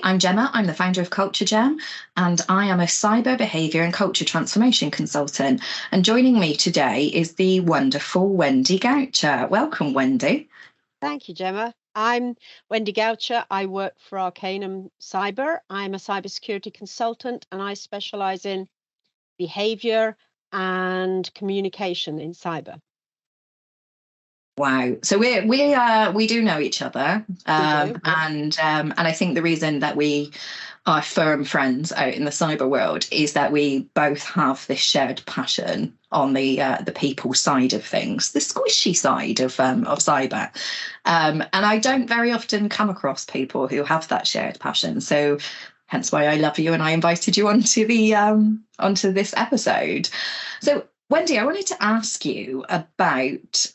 I'm Gemma. I'm the founder of Culture Gem, and I am a cyber behaviour and culture transformation consultant. And joining me today is the wonderful Wendy Goucher. Welcome, Wendy. Thank you, Gemma. I'm Wendy Goucher. I work for Arcanum Cyber. I'm a cybersecurity consultant, and I specialise in behaviour and communication in cyber. Wow. So we do know each other, and I think the reason that we are firm friends out in the cyber world is that we both have this shared passion on the people side of things, the squishy side of cyber, and I don't very often come across people who have that shared passion. So hence why I love you, and I invited you onto onto this episode. So, Wendy, I wanted to ask you about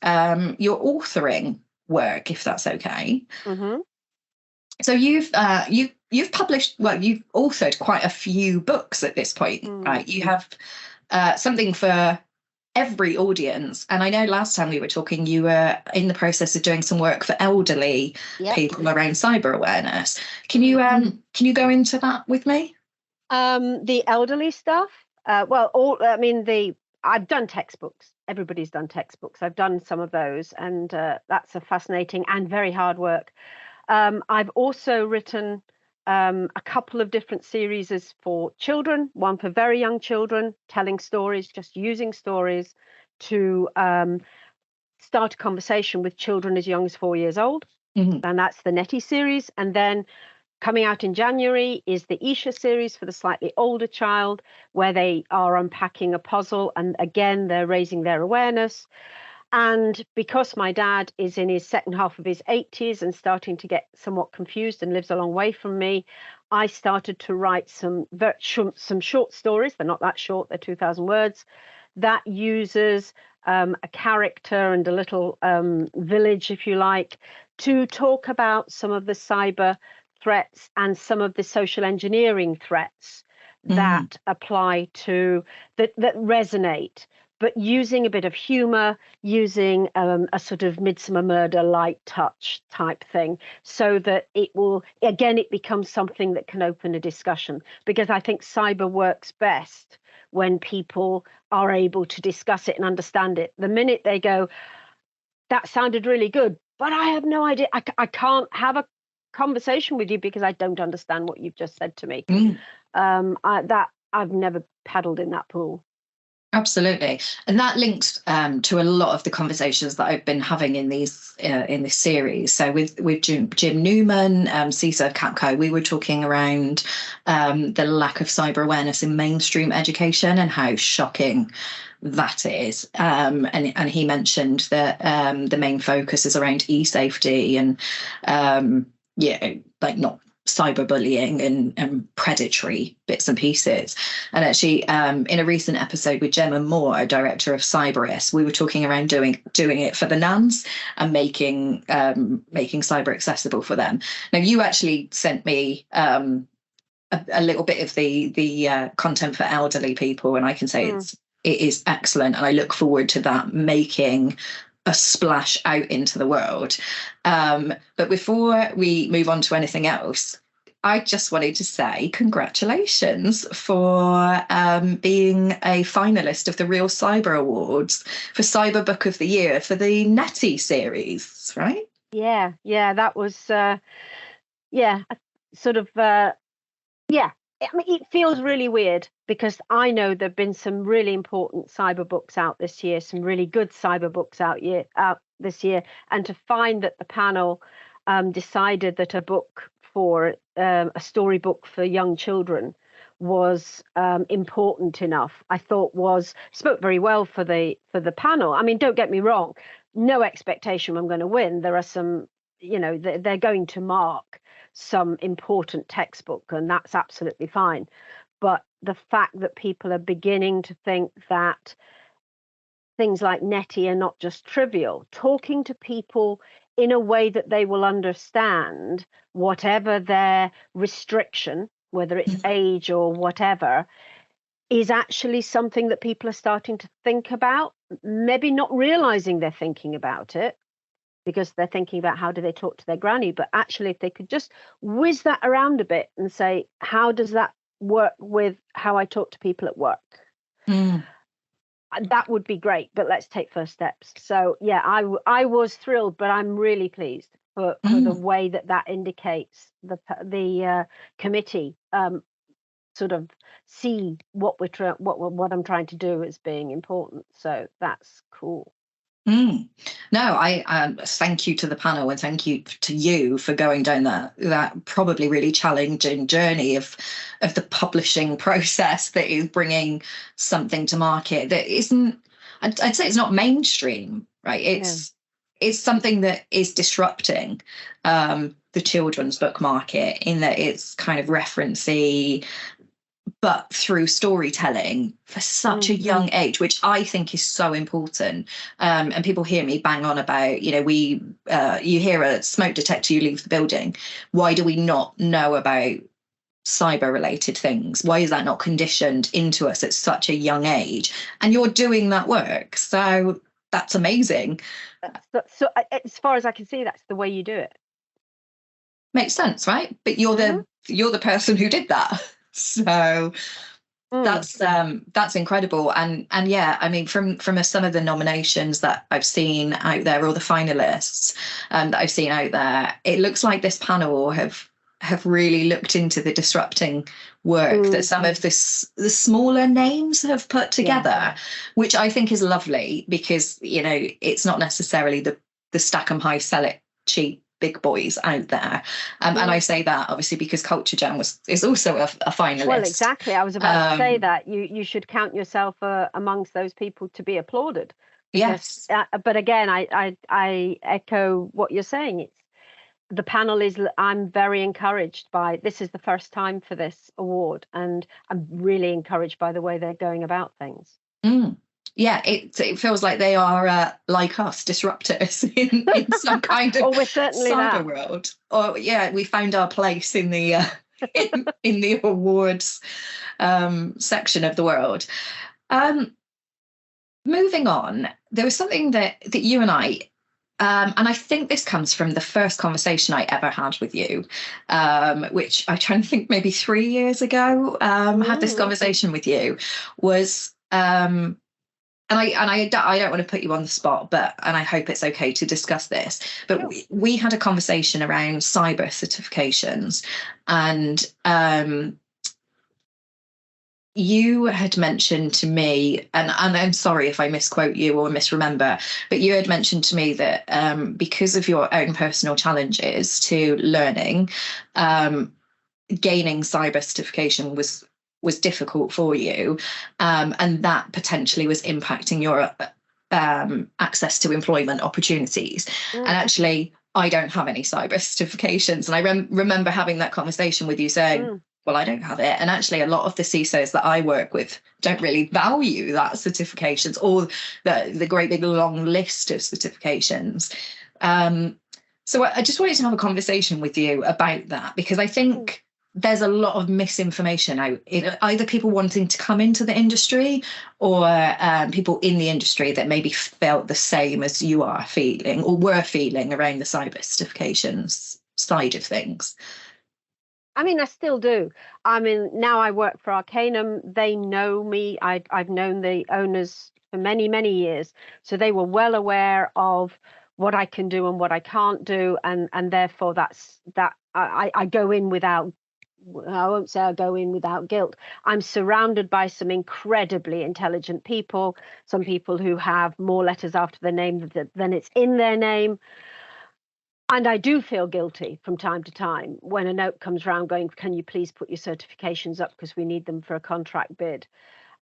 your authoring work, if that's okay. Mm-hmm. So you've published, well, you've authored quite a few books at this point, right? You have something for every audience. And I know last time we were talking, you were in the process of doing some work for elderly people around cyber awareness. Can you go into that with me? The elderly stuff. I've done textbooks. Everybody's done textbooks. I've done some of those, and that's a fascinating and very hard work. I've also written a couple of different series for children, one for very young children, telling stories, just using stories to start a conversation with children as young as 4 years old. Mm-hmm. And that's the Nettie Series. And then coming out in January is the Isha series for the slightly older child, where they are unpacking a puzzle, and again, they're raising their awareness. And because my dad is in his second half of his 80s and starting to get somewhat confused and lives a long way from me, I started to write some short stories. They're not that short, they're 2,000 words, that uses a character and a little village, if you like, to talk about some of the cyber threats and some of the social engineering threats that apply to that resonate, but using a bit of humor, using a sort of Midsummer Murder light touch type thing, so that it becomes something that can open a discussion. Because I think cyber works best when people are able to discuss it and understand it. The minute they go, that sounded really good, but I have no idea, I can't have a conversation with you because I don't understand what you've just said to me. I've never paddled in that pool. Absolutely, and that links to a lot of the conversations that I've been having in this series. So with Jim Newman, CISA Capco, we were talking around the lack of cyber awareness in mainstream education and how shocking that is. And he mentioned that the main focus is around e-safety and like not cyberbullying and predatory bits and pieces. And actually, in a recent episode with Jemma Moore, director of Cyberist, we were talking around doing it for the NANs and making cyber accessible for them. Now, you actually sent me a little bit of the content for elderly people, and I can say it is excellent, and I look forward to that making a splash out into the world. But before we move on to anything else, I just wanted to say congratulations for being a finalist of the Real Cyber Awards for Cyber Book of the Year for the Nettie Series, right? Yeah, that was, I mean, it feels really weird because I know there have been some really important cyber books out this year, some really good cyber books out this year, and to find that the panel decided that a book for a storybook for young children was important enough, I thought spoke very well for the panel. I mean, don't get me wrong, no expectation I'm going to win. There are some, they're going to mark some important textbook, and that's absolutely fine. But the fact that people are beginning to think that things like Nettie are not just trivial, talking to people in a way that they will understand, whatever their restriction, whether it's age or whatever, is actually something that people are starting to think about, maybe not realizing they're thinking about it, because they're thinking about how do they talk to their granny. But actually, if they could just whiz that around a bit and say, how does that work with how I talk to people at work? That would be great, but let's take first steps. So yeah, I was thrilled, but I'm really pleased for the way that indicates the committee sort of see what what I'm trying to do as being important. So that's cool. No, I thank you to the panel, and thank you to you for going down that probably really challenging journey of the publishing process that is bringing something to market that isn't, I'd say it's not mainstream, right? It's something that is disrupting the children's book market, in that it's kind of referencey, but through storytelling for such a young age, which I think is so important. And people hear me bang on about, you hear a smoke detector, you leave the building. Why do we not know about cyber related things? Why is that not conditioned into us at such a young age? And you're doing that work. So that's amazing. So as far as I can see, that's the way you do it. Makes sense, right? But you're the person who did that. So that's incredible. And yeah, I mean, from some of the nominations that I've seen out there, or the finalists that I've seen out there, it looks like this panel have really looked into the disrupting work that some of the smaller names have put together, which I think is lovely, because it's not necessarily the stack 'em high, sell it cheap big boys out there, and I say that obviously because Culture Jam is also a finalist. Well, exactly. I was about to say that you should count yourself amongst those people to be applauded. Because, yes. But again, I echo what you're saying. It's the panel is. I'm very encouraged by this. Is the first time for this award, and I'm really encouraged by the way they're going about things. Yeah, it feels like they are like us, disruptors in some kind of we're certainly cyber world. Or yeah, we found our place in the in the awards section of the world. Moving on, there was something that you and I, and I think this comes from the first conversation I ever had with you, which I'm trying to think, maybe 3 years ago. Had this conversation with you was. And I don't want to put you on the spot, and I hope it's okay to discuss this. But sure. we had a conversation around cyber certifications, and you had mentioned to me, and I'm sorry if I misquote you or misremember, but you had mentioned to me that because of your own personal challenges to learning, gaining cyber certification was difficult for you, and that potentially was impacting your access to employment opportunities. And actually, I don't have any cyber certifications. And I remember having that conversation with you saying, well, I don't have it. And actually, a lot of the CISOs that I work with don't really value that certifications, or the great big long list of certifications. So I just wanted to have a conversation with you about that, because I think there's a lot of misinformation out, either people wanting to come into the industry, or people in the industry that maybe felt the same as you are feeling, or were feeling, around the cyber certifications side of things. I mean, I still do. I mean, now I work for Arcanum. They know me. I've known the owners for many, many years. So they were well aware of what I can do and what I can't do. And therefore, that's that I go in without, I won't say I go in without guilt. I'm surrounded by some incredibly intelligent people, some people who have more letters after their name than it's in their name. And I do feel guilty from time to time when a note comes around going, can you please put your certifications up because we need them for a contract bid?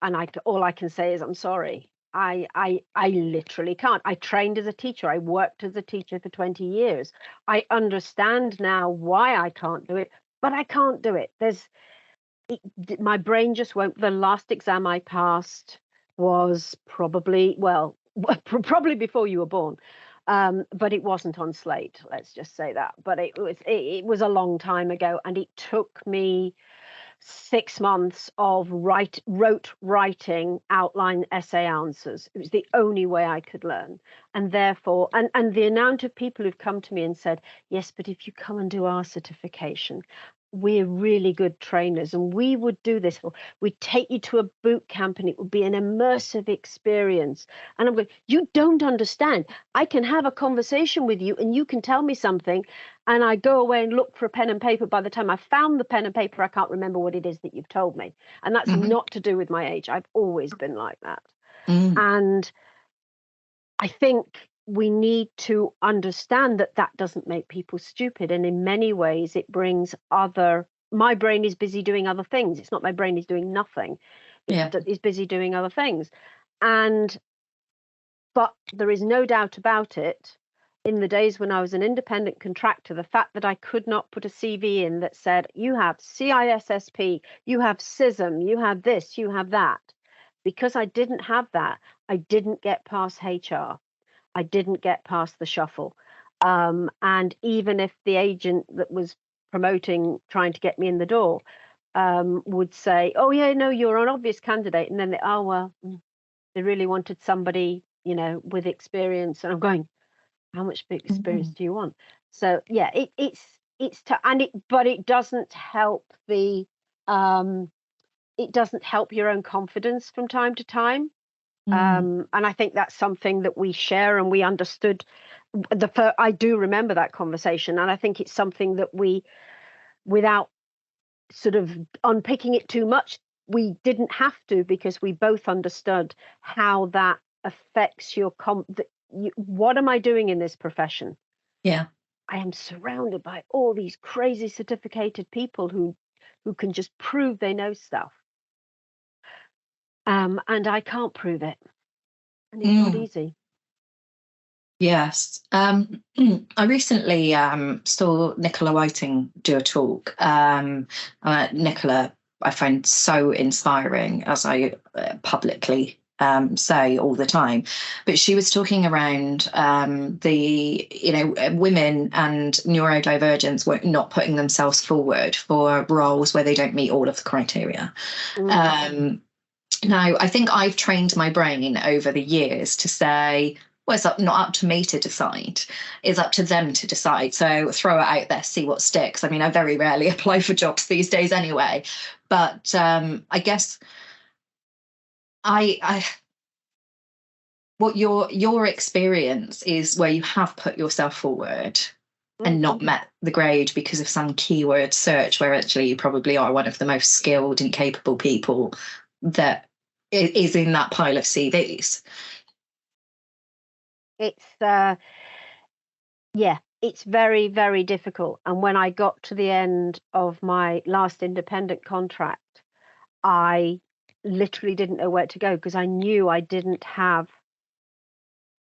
And all I can say is, I'm sorry. I literally can't. I trained as a teacher. I worked as a teacher for 20 years. I understand now why I can't do it, but I can't do it. My brain just won't. The last exam I passed was probably before you were born. But it wasn't on Slate, let's just say that. But it was a long time ago, and it took me 6 months of writing outline essay answers. It was the only way I could learn. And therefore, and the amount of people who've come to me and said, yes, but if you come and do our certification, we're really good trainers and we would do this, or we'd take you to a boot camp and it would be an immersive experience. And I'm going, you don't understand. I can have a conversation with you and you can tell me something, and I go away and look for a pen and paper. By the time I found the pen and paper, I can't remember what it is that you've told me. And that's not to do with my age. I've always been like that. And I think we need to understand that that doesn't make people stupid. And in many ways, it brings my brain is busy doing other things. It's not my brain is doing nothing. It's busy doing other things. But there is no doubt about it. In the days when I was an independent contractor, the fact that I could not put a CV in that said, you have CISSP, you have CISM, you have this, you have that. Because I didn't have that, I didn't get past HR. I didn't get past the shuffle. And even if the agent that was promoting, trying to get me in the door, would say, oh, yeah, no, you're an obvious candidate. And then they really wanted somebody, with experience. And I'm going, how much experience do you want? So, yeah, but it doesn't help it doesn't help your own confidence from time to time. And I think that's something that we share and we understood. I do remember that conversation, and I think it's something that we, without sort of unpicking it too much, we didn't have to, because we both understood how that affects your what am I doing in this profession? Yeah. I am surrounded by all these crazy certificated people who can just prove they know stuff. And I can't prove it. And it's not easy. Yes. I recently saw Nicola Whiting do a talk. Nicola, I find so inspiring, as I publicly say all the time. But she was talking around women and neurodivergents were not putting themselves forward for roles where they don't meet all of the criteria. Now, I think I've trained my brain over the years to say, well, it's not up to me to decide. It's up to them to decide. So throw it out there, see what sticks. I mean, I very rarely apply for jobs these days anyway. But I guess what your experience is where you have put yourself forward and not met the grade because of some keyword search, where actually you probably are one of the most skilled and capable people that is in that pile of CVs. It's very, very difficult. And when I got to the end of my last independent contract, I literally didn't know where to go, because I knew I didn't have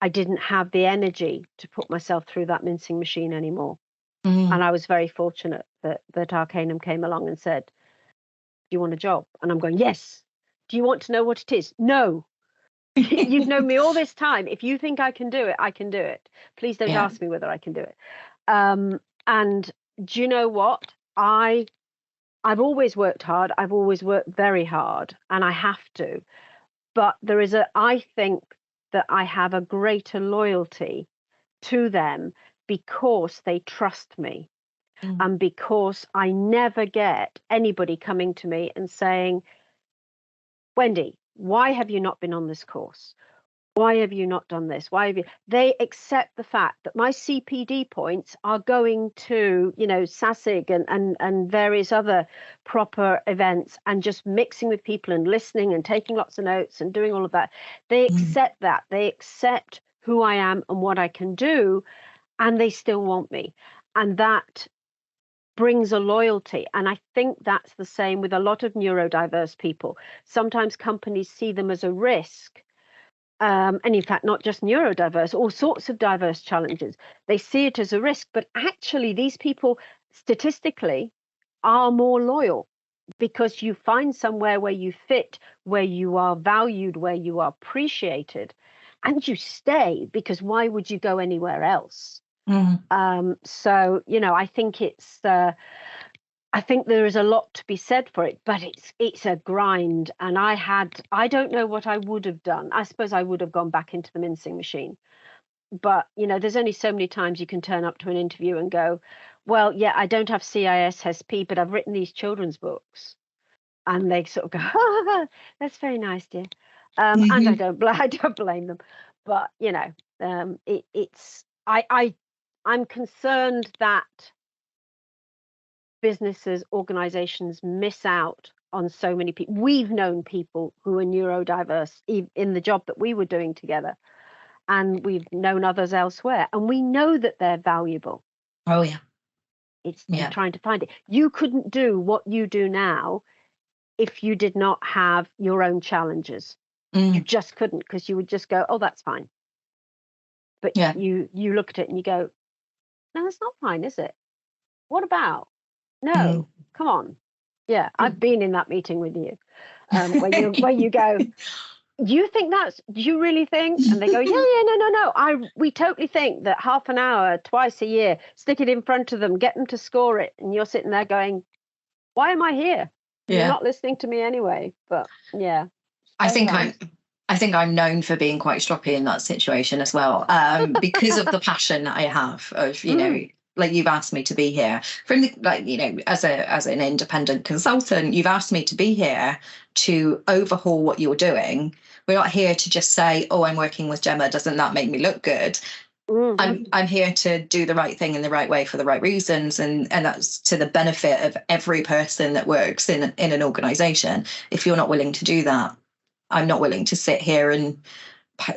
the energy to put myself through that mincing machine anymore. And I was very fortunate that Arcanum came along and said, do you want a job? And I'm going, yes. Do you want to know what it is? No. You've known me all this time. If you think I can do it, I can do it. Please don't ask me whether I can do it. And do you know what? I've always worked hard. I've always worked very hard, and I have to. But I think that I have a greater loyalty to them because they trust me. And because I never get anybody coming to me and saying, Wendy, why have you not been on this course? Why have you not done this? They accept the fact that my CPD points are going to, SASIG and various other proper events, and just mixing with people and listening and taking lots of notes and doing all of that. They accept that. They accept who I am and what I can do, and they still want me. And that brings a loyalty. And I think that's the same with a lot of neurodiverse people. Sometimes companies see them as a risk. And in fact, not just neurodiverse, all sorts of diverse challenges. They see it as a risk, but actually these people statistically are more loyal, because you find somewhere where you fit, where you are valued, where you are appreciated, and you stay, because why would you go anywhere else? So, I think it's I think there is a lot to be said for it, but it's a grind. And I don't know what I would have done. I suppose I would have gone back into the mincing machine. But, there's only so many times you can turn up to an interview and go, well, yeah, I don't have CISSP, but I've written these children's books. And they sort of go, oh, that's very nice, dear. And I don't blame them. But, I'm concerned that businesses, organizations miss out on so many people. We've known people who are neurodiverse in the job that we were doing together, and we've known others elsewhere, and we know that they're valuable. Oh yeah. It's trying to find it. You couldn't do what you do now if you did not have your own challenges. You just couldn't, because you would just go, oh, that's fine. But you look at it and you go, no, that's not fine, is it? What about? No, come on. Yeah, I've been in that meeting with you, where you go, do you really think? And they go, no. We totally think that half an hour twice a year, stick it in front of them, get them to score it. And you're sitting there going, why am I here? You're not listening to me anyway. But yeah. I think I'm known for being quite stroppy in that situation as well, because of the passion that I have of, like you've asked me to be here as an independent consultant, you've asked me to be here to overhaul what you're doing. We're not here to just say, oh, I'm working with Jemma, doesn't that make me look good? I'm here to do the right thing in the right way for the right reasons, and that's to the benefit of every person that works in an organization. If you're not willing to do that, I'm not willing to sit here and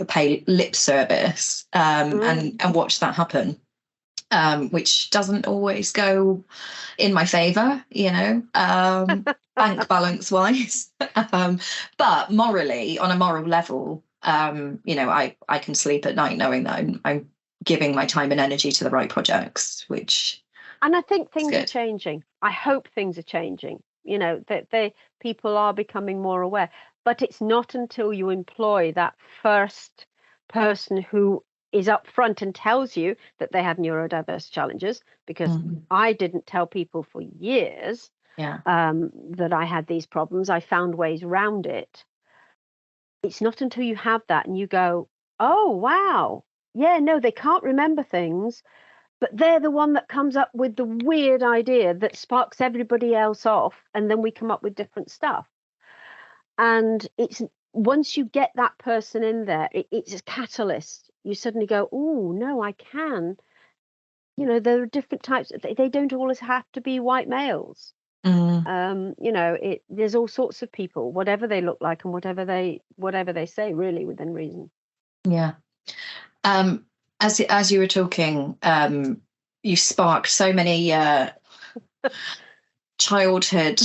pay lip service and watch that happen, which doesn't always go in my favor, bank balance wise. But morally, on a moral level, I can sleep at night knowing that I'm giving my time and energy to the right projects, and I think things are changing. I hope things are changing, that people are becoming more aware. But it's not until you employ that first person who is up front and tells you that they have neurodiverse challenges, because I didn't tell people for years that I had these problems. I found ways around it. It's not until you have that and you go, oh, wow. Yeah, no, they can't remember things, but they're the one that comes up with the weird idea that sparks everybody else off. And then we come up with different stuff. And it's once you get that person in there, it's a catalyst. You suddenly go, oh, no, I can. There are different types. They don't always have to be white males. There's all sorts of people, whatever they look like and whatever they say, really, within reason. Yeah. As you were talking, you sparked so many childhood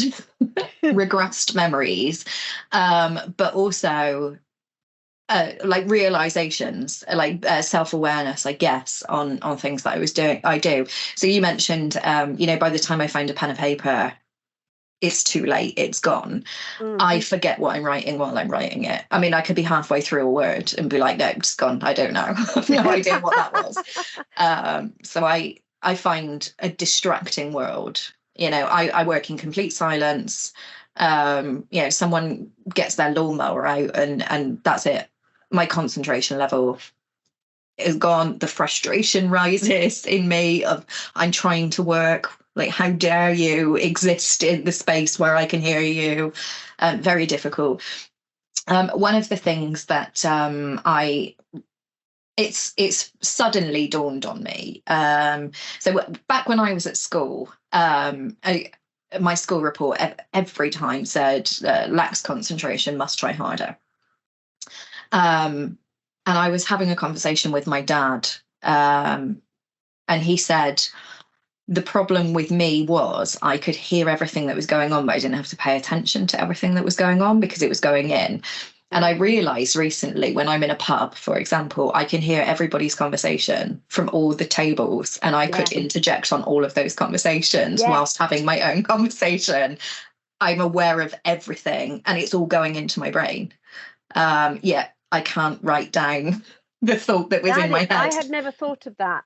regressed memories, but also like realizations, like self-awareness, I guess, on things that I do. So you mentioned, by the time I find a pen and paper, it's too late, it's gone. I forget what I'm writing while I'm writing it. I mean, I could be halfway through a word and be like, no, it's gone, I don't know. I've no idea what that was. So I find a distracting world. I work in complete silence. Someone gets their lawnmower out and that's it. My concentration level is gone. The frustration rises in me of I'm trying to work. Like, how dare you exist in the space where I can hear you? Very difficult. One of the things that it's suddenly dawned on me. So back when I was at school, my school report every time said lacks concentration, must try harder. And I was having a conversation with my dad, and he said, the problem with me was I could hear everything that was going on, but I didn't have to pay attention to everything that was going on because it was going in. And I realised recently when I'm in a pub, for example, I can hear everybody's conversation from all the tables, and I could interject on all of those conversations whilst having my own conversation. I'm aware of everything and it's all going into my brain. Yet I can't write down the thought that was in my head. I had never thought of that.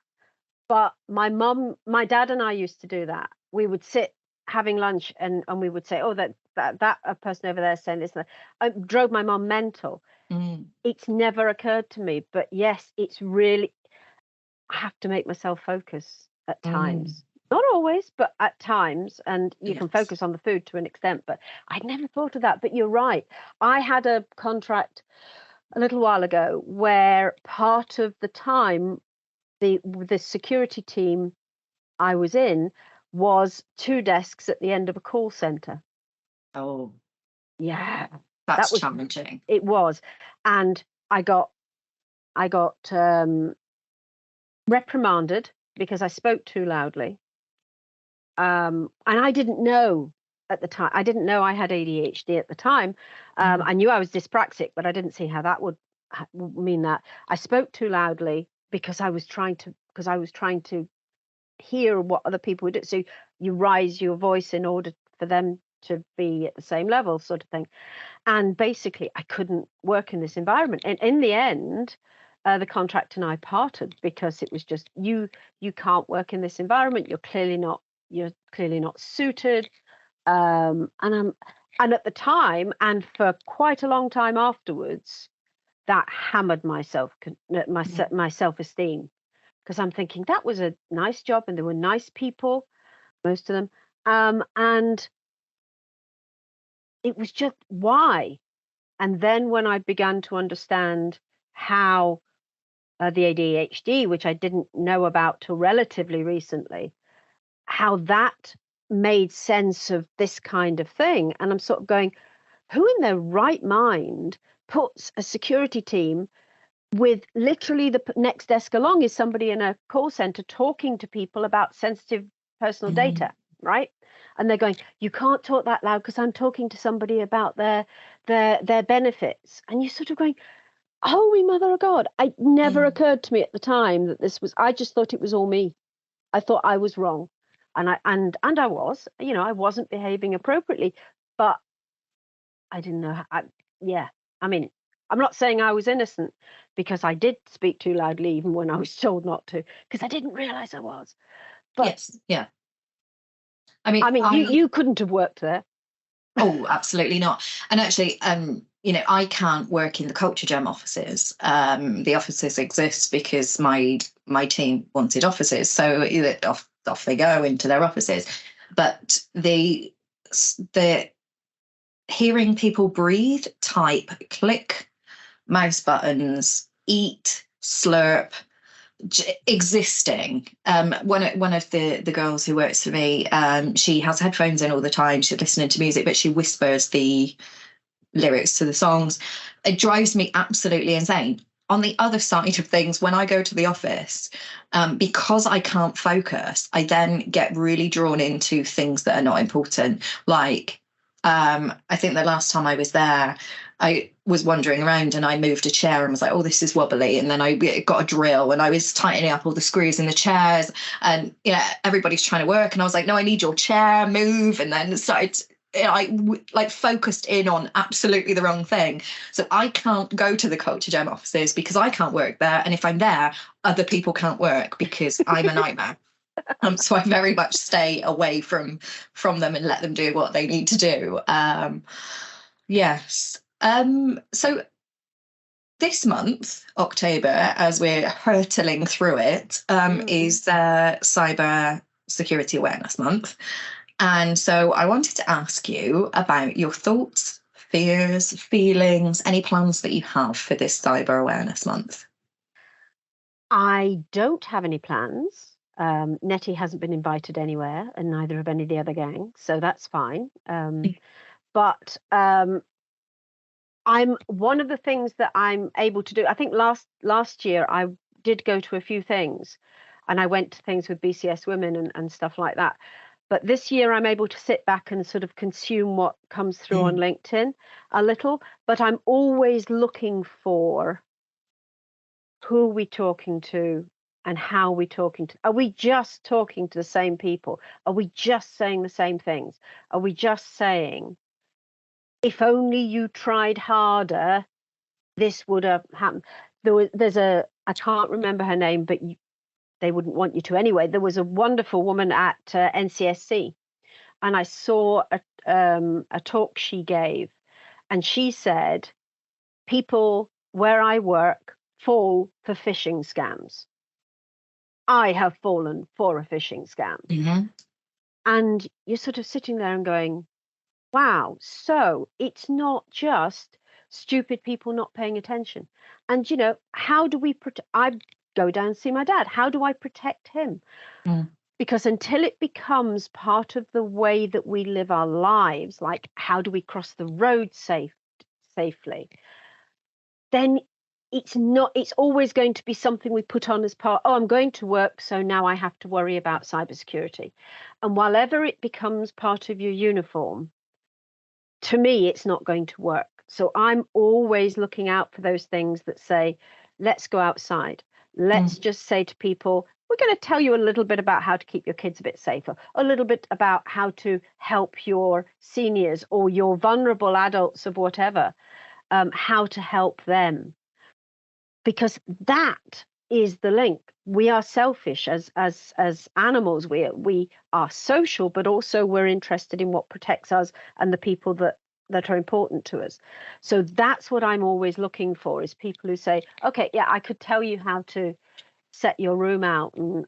But my dad and I used to do that. We would sit having lunch and we would say, oh, that a person over there is saying this, and that. It drove my mom mental. It's never occurred to me, but yes, it's really, I have to make myself focus at times. Not always, but at times, and you can focus on the food to an extent, but I'd never thought of that. But you're right. I had a contract a little while ago where part of the time the security team I was in was 2 desks at the end of a call center. Oh, yeah, that's that was challenging. It was, and I got reprimanded because I spoke too loudly. And I didn't know at the time. I didn't know I had ADHD at the time. I knew I was dyspraxic, but I didn't see how that would mean that. I spoke too loudly because I was trying to hear what other people would do. So you raise your voice in order for them to be at the same level, sort of thing. And basically, I couldn't work in this environment. And in the end, the contract and I parted because it was just you can't work in this environment. You're clearly not suited. And at the time, and for quite a long time afterwards, that hammered my self-esteem, because I'm thinking that was a nice job and there were nice people, most of them, and it was just why. And then when I began to understand how the ADHD, which I didn't know about till relatively recently, how that made sense of this kind of thing. And I'm sort of going, who in their right mind puts a security team with literally the next desk along is somebody in a call center talking to people about sensitive personal data, right? And they're going, you can't talk that loud because I'm talking to somebody about their benefits. And you're sort of going, holy mother of God. It never occurred to me at the time that this was, I just thought it was all me. I thought I was wrong. And I was, I wasn't behaving appropriately, but I didn't know how. I mean, I'm not saying I was innocent, because I did speak too loudly even when I was told not to, because I didn't realize I was. But yes, yeah. I mean, you couldn't have worked there. Oh, absolutely not. And actually, I can't work in the Culture Gem offices. The offices exist because my team wanted offices, so off they go into their offices. But the hearing people breathe, type, click, mouse buttons, eat, slurp, existing. One of the girls who works for me, she has headphones in all the time. She's listening to music, but she whispers the lyrics to the songs. It drives me absolutely insane. On the other side of things, when I go to the office, because I can't focus, I then get really drawn into things that are not important. Like, I think the last time I was there, I was wandering around and I moved a chair and was like, oh, this is wobbly. And then I got a drill and I was tightening up all the screws in the chairs, and everybody's trying to work. And I was like, no, I need your chair, move. And then started, I focused in on absolutely the wrong thing. So I can't go to the Culture Gem offices because I can't work there. And if I'm there, other people can't work because I'm a nightmare. So I very much stay away from them and let them do what they need to do. Yes. So this month, October, as we're hurtling through it, is Cyber Security Awareness Month. And so I wanted to ask you about your thoughts, fears, feelings, any plans that you have for this Cyber Awareness Month. I don't have any plans. Nettie hasn't been invited anywhere, and neither have any of the other gang, so that's fine. But I'm one of the things that I'm able to do. I think last year I did go to a few things, and I went to things with BCS women and stuff like that. But this year I'm able to sit back and sort of consume what comes through on LinkedIn a little. But I'm always looking for, who are we talking to and how are we talking to? Are we just talking to the same people? Are we just saying the same things? Are we just saying, if only you tried harder, this would have happened? I can't remember her name, but they wouldn't want you to anyway. There was a wonderful woman at NCSC, and I saw a talk she gave, and she said, people where I work fall for phishing scams. I have fallen for a phishing scam. Mm-hmm. And you're sort of sitting there and going, wow, so it's not just stupid people not paying attention. And, you know, how do we I go down and see my dad. How do I protect him? Mm. Because until it becomes part of the way that we live our lives, like how do we cross the road safely, then it's always going to be something we put on as part, oh, I'm going to work, so now I have to worry about cybersecurity. And whenever it becomes part of your uniform, to me, it's not going to work. So I'm always looking out for those things that say, let's go outside. Let's just say to people, we're going to tell you a little bit about how to keep your kids a bit safer, a little bit about how to help your seniors or your vulnerable adults of whatever, how to help them. Because that is the link. We are selfish as animals. We are social, but also we're interested in what protects us and the people that are important to us. So that's what I'm always looking for, is people who say, okay, yeah, I could tell you how to set your room out and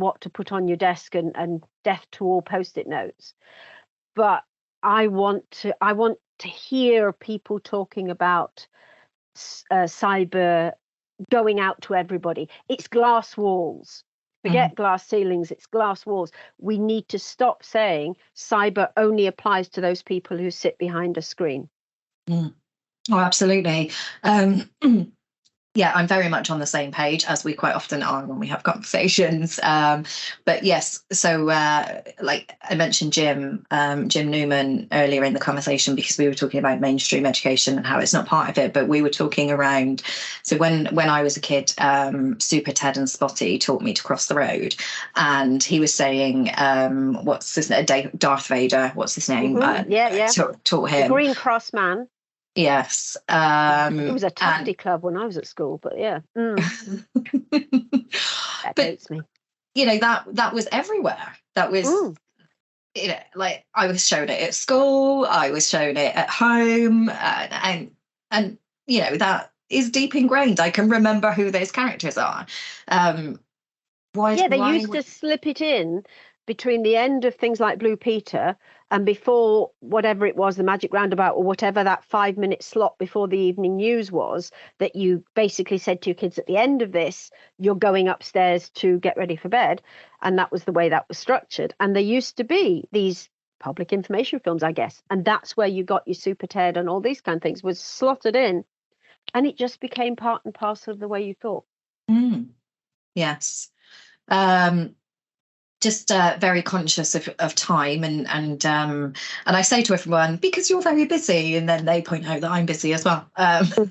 what to put on your desk and death to all post-it notes. But I want to hear people talking about cyber going out to everybody. It's glass walls. Forget glass ceilings, it's glass walls. We need to stop saying cyber only applies to those people who sit behind a screen. Oh, absolutely. Yeah, I'm very much on the same page, as we quite often are when we have conversations. But yes, so like I mentioned Jim Newman earlier in the conversation, because we were talking about mainstream education and how it's not part of it. But we were talking around, so when I was a kid, Super Ted and Spotty taught me to cross the road, and he was saying, what's his name? Darth Vader, what's his name? Yeah. Taught him. The Green Cross Man. Yes. It was a tufty club when I was at school, but yeah. That dates me. You know, that was everywhere. That was, you know, like I was shown it at school, I was shown it at home, and you know, that is deep ingrained. I can remember who those characters are. They used to slip it in between the end of things like Blue Peter and before whatever it was, the Magic Roundabout or whatever that 5-minute slot before the evening news was, that you basically said to your kids, at the end of this, you're going upstairs to get ready for bed. And that was the way that was structured. And there used to be these public information films, I guess. And that's where you got your Super Ted and all these kind of things was slotted in. And it just became part and parcel of the way you thought. Yes. Just very conscious of time, and I say to everyone, because you're very busy, and then they point out that I'm busy as well.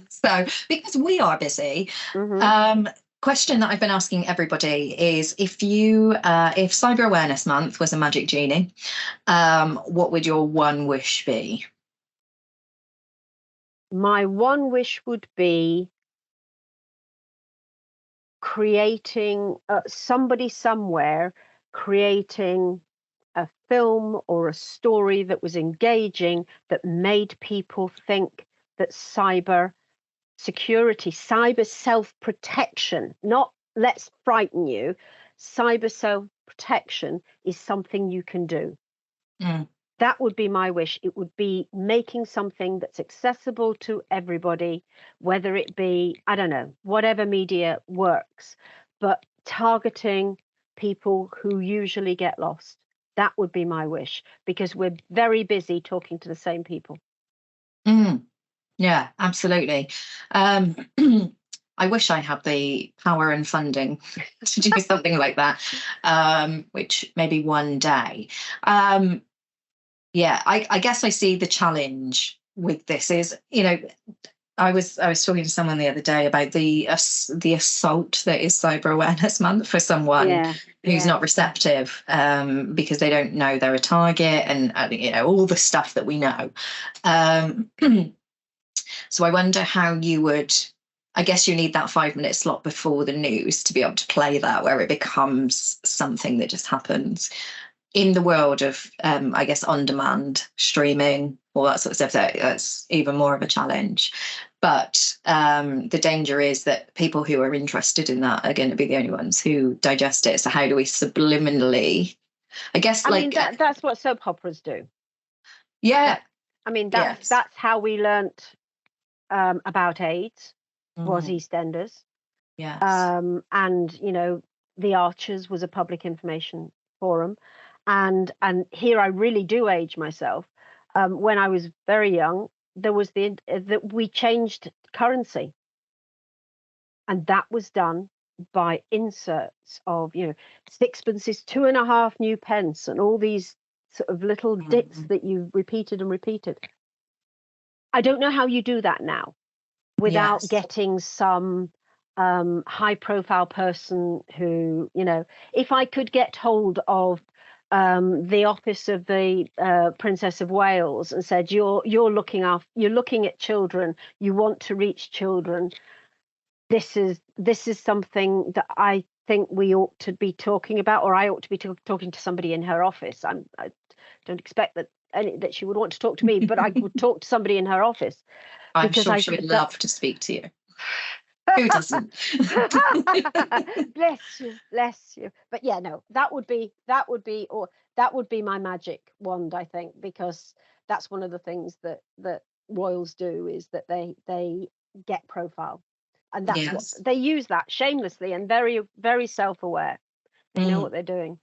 So because we are busy. Question that I've been asking everybody is, if Cyber Awareness Month was a magic genie, what would your one wish be? My one wish would be creating somebody somewhere creating a film or a story that was engaging, that made people think that cyber security, cyber self-protection, not let's frighten you, cyber self-protection is something you can do. That would be my wish. It would be making something that's accessible to everybody, whether it be, I don't know, whatever media works, but targeting people who usually get lost. That would be my wish, because we're very busy talking to the same people. Yeah, absolutely. I wish I had the power and funding to do something like that, which maybe one day. Yeah, I guess I see the challenge with this is, you know, I was talking to someone the other day about the assault that is Cyber Awareness Month for someone who's not receptive, because they don't know they're a target, and you know, all the stuff that we know. So I wonder how you would. I guess you need that 5-minute slot before the news to be able to play that, where it becomes something that just happens. in the world of, I guess, on-demand streaming, all that sort of stuff, that's even more of a challenge. But the danger is that people who are interested in that are going to be the only ones who digest it. So how do we subliminally, I guess, I mean, that's what soap operas do. Yeah. I mean, that's how we learnt about AIDS, was EastEnders. Yes. And, you know, The Archers was a public information forum. And here I really do age myself. When I was very young, there was that we changed currency. And that was done by inserts of, you know, sixpences, 2.5 new pence, and all these sort of little dits that you repeated and repeated. I don't know how you do that now without getting some high profile person who, you know, if I could get hold of the office of the Princess of Wales and said, you're looking at children, you want to reach children, this is something that I think we ought to be talking about, or I ought to be talking to somebody in her office. I don't expect that she would want to talk to me, but I would talk to somebody in her office. I'm sure she would love to speak to you. Who doesn't? Bless you. But yeah, no, that would be my magic wand, I think, because that's one of the things that royals do, is that they get profile, and that's what they use, that shamelessly and very, very self-aware. They know what they're doing.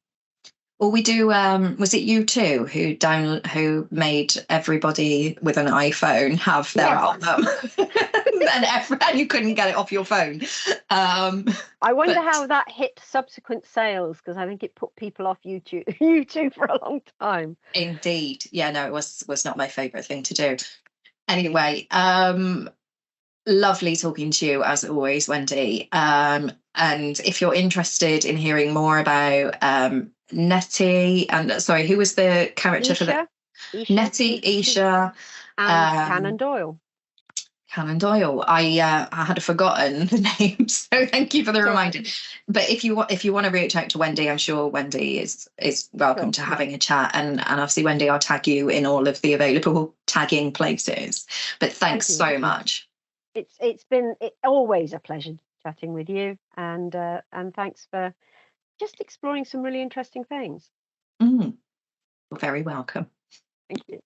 Well, we do. Was it you too who made everybody with an iPhone have their album, and you couldn't get it off your phone? I wonder how that hit subsequent sales, because I think it put people off YouTube for a long time. Indeed, yeah. No, it was not my favourite thing to do. Anyway, lovely talking to you as always, Wendy. And if you're interested in hearing more about Nettie, and sorry, who was the character for that? Nettie, Isha, and Cannon Doyle. Cannon Doyle. I had forgotten the name, so thank you for the reminder. Right. But if you want to reach out to Wendy, I'm sure Wendy is welcome to having a chat, and obviously, Wendy, I'll tag you in all of the available tagging places. But thanks so much. It's been always a pleasure chatting with you, and thanks for just exploring some really interesting things. You're very welcome. Thank you.